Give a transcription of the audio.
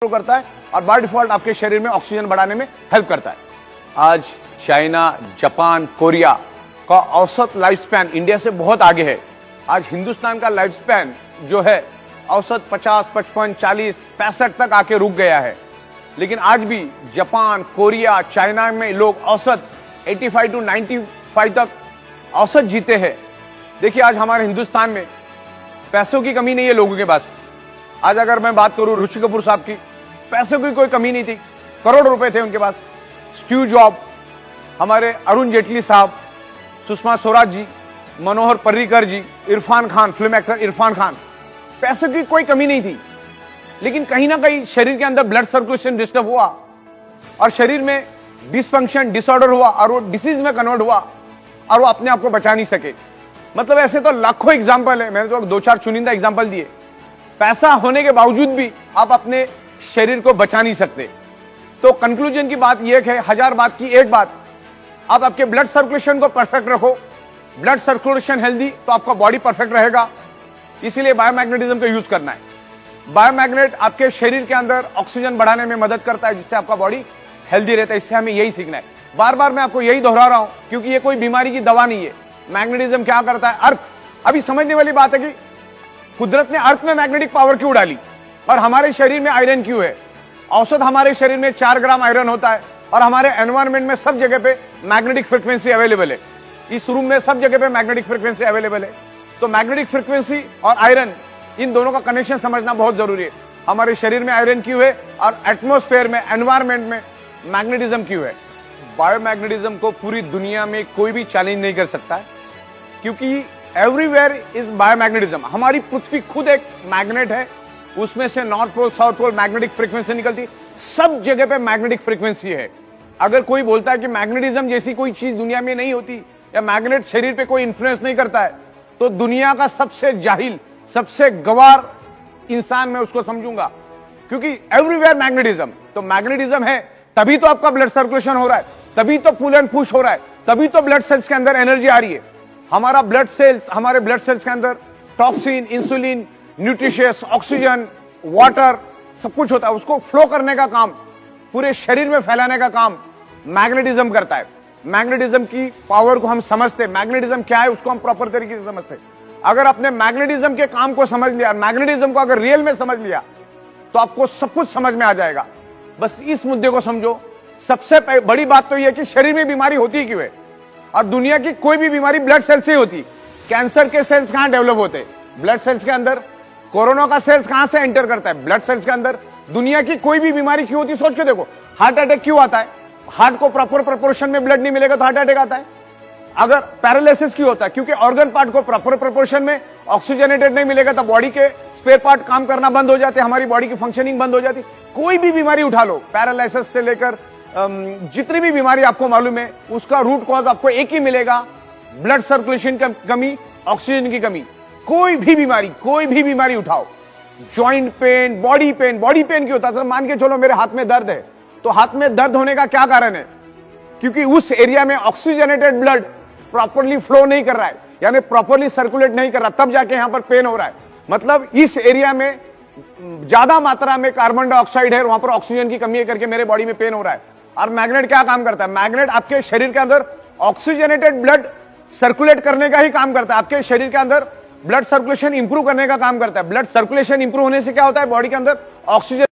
तो करता है और बाय डिफॉल्ट आपके शरीर में ऑक्सीजन बढ़ाने में हेल्प करता है। आज चाइना, जापान, कोरिया का औसत लाइफ स्पैन इंडिया से बहुत आगे है। आज हिंदुस्तान का लाइफ स्पैन जो है औसत 50, 55, 40, 65 तक आके रुक गया है। लेकिन आज भी जापान, कोरिया, चाइना में लोग औसत 85 to 95 तक औसत जीते हैं। देखिए आज हमारे हिंदुस्तान में पैसों की कमी नहीं है लोगों के पास। आज अगर मैं बात करूं ऋषि कपूर साहब की, पैसों की कोई कमी नहीं थी, करोड़ रुपए थे उनके पास। स्टीव जॉब, हमारे अरुण जेटली साहब, सुषमा स्वराज जी, मनोहर पर्रिकर जी, इरफान खान, फिल्म एक्टर इरफान खान, पैसों की कोई कमी नहीं थी। लेकिन कहीं ना कहीं शरीर के अंदर ब्लड सर्कुलेशन डिस्टर्ब हुआ और शरीर में डिसफंक्शन, डिसऑर्डर हुआ और वो डिसीज में कन्वर्ट हुआ और वो अपने आप को बचा नहीं सके। मतलब ऐसे तो लाखों एग्जाम्पल है, मैंने तो 2-4 चुनिंदा एग्जाम्पल दिए। पैसा होने के बावजूद भी आप अपने शरीर को बचा नहीं सकते। तो कंक्लूजन की बात यह है, 1000 बात की एक बात, आप आपके ब्लड सर्कुलेशन को परफेक्ट रखो। ब्लड सर्कुलेशन हेल्दी तो आपका बॉडी परफेक्ट रहेगा। इसीलिए बायोमैग्नेटिज्म का यूज करना है। बायोमैग्नेट आपके शरीर के अंदर ऑक्सीजन बढ़ाने में मदद करता है, जिससे आपका बॉडी हेल्दी रहता है। इससे हमें यही सीखना है। बार बार मैं आपको यही दोहरा रहा हूं क्योंकि ये कोई बीमारी की दवा नहीं है। मैग्नेटिज्म क्या करता है? अर्थ, अभी समझने वाली बात है कि कुदरत ने अर्थ में मैग्नेटिक पावर क्यों डाली और हमारे शरीर में आयरन क्यों है। औसत हमारे शरीर में 4 ग्राम आयरन होता है और हमारे एनवायरमेंट में सब जगह पे मैग्नेटिक फ्रीक्वेंसी अवेलेबल है। इस रूम में सब जगह पे मैग्नेटिक फ्रीक्वेंसी अवेलेबल है। तो मैग्नेटिक फ्रीक्वेंसी और आयरन, इन दोनों का कनेक्शन समझना बहुत जरूरी है। हमारे शरीर में आयरन क्यों है और एटमॉस्फेयर में, एनवायरमेंट में मैग्नेटिज्म क्यों है। बायोमैग्नेटिज्म को पूरी दुनिया में कोई भी चैलेंज नहीं कर सकता है क्योंकि एवरीवेयर इज बायोमैग्नेटिज्म। हमारी पृथ्वी खुद एक मैग्नेट है, उसमें से north pole, south pole magnetic frequency निकलती, सब जगह पे मैग्नेटिक फ्रीक्वेंसी है। अगर कोई बोलता है कि मैग्नेटिज्म जैसी कोई चीज दुनिया में नहीं होती या मैग्नेट शरीर पे कोई इंफ्लुएंस नहीं करता है, तो दुनिया का सबसे जाहिल, सबसे गवार इंसान मैं उसको समझूंगा। क्योंकि एवरीवेयर मैग्नेटिज्म, तो मैग्नेटिज्म है तभी तो आपका ब्लड सर्कुलेशन हो रहा है, तभी तो पुल एंड पुश हो रहा है, तभी तो ब्लड सेल्स के अंदर एनर्जी आ रही है। हमारे ब्लड सेल्स के अंदर toxin, insulin, nutritious, oxygen, water सब कुछ होता है। उसको फ्लो करने का काम, पूरे शरीर में फैलाने का काम मैग्नेटिज्म करता है। मैग्नेटिज्म की पावर को हम समझते, मैग्नेटिज्म क्या है उसको हम प्रॉपर तरीके से समझते। अगर आपने मैग्नेटिज्म के काम को समझ लिया, मैग्नेटिज्म को अगर रियल में समझ लिया, तो आपको सब कुछ समझ में आ जाएगा। बस इस मुद्दे को समझो। सबसे बड़ी बात तो यह कि शरीर में बीमारी होती क्यों है, और दुनिया की कोई भी बीमारी ब्लड सेल से होती। कैंसर के सेल्स कहां डेवलप होते? ब्लड सेल्स के अंदर। कोरोना का सेल्स कहां से एंटर करता है? ब्लड सेल्स के अंदर। दुनिया की कोई भी बीमारी क्यों होती, सोच के देखो। हार्ट अटैक क्यों आता है? हार्ट को प्रॉपर प्रोपोर्शन में ब्लड नहीं मिलेगा तो हार्ट अटैक आता है। अगर पैरालिसिस क्यों होता है? क्योंकि ऑर्गन पार्ट को प्रॉपर प्रोपोर्शन में ऑक्सीजनेटेड नहीं मिलेगा तो बॉडी के स्पेयर पार्ट काम करना बंद हो जाते हैं, हमारी बॉडी की फंक्शनिंग बंद हो जाती। कोई भी बीमारी उठा लो, पैरालिसिस से लेकर जितनी भी बीमारी आपको मालूम है, उसका रूट कॉज आपको एक ही मिलेगा, ब्लड सर्कुलेशन की कमी, ऑक्सीजन की कमी। कोई भी बीमारी उठाओ, जॉइंट पेन, बॉडी पेन क्यों होता है? सर मान के चलो मेरे हाथ में दर्द है, तो हाथ में दर्द होने का क्या कारण है? क्योंकि उस एरिया में ऑक्सीजनेटेड ब्लड प्रॉपरली फ्लो नहीं कर रहा है, यानी प्रॉपरली सर्कुलेट नहीं कर रहा, तब जाके यहां पर पेन हो रहा है। मतलब इस एरिया में ज्यादा मात्रा में कार्बन डाइऑक्साइड है, वहां पर ऑक्सीजन की कमी है करके मेरे बॉडी में पेन हो रहा है। और मैग्नेट क्या काम करता है? मैग्नेट आपके शरीर के अंदर ऑक्सीजनेटेड ब्लड सर्कुलेट करने का ही काम करता है। आपके शरीर के अंदर ब्लड सर्कुलेशन इंप्रूव करने का काम करता है। ब्लड सर्कुलेशन इंप्रूव होने से क्या होता है? बॉडी के अंदर ऑक्सीजन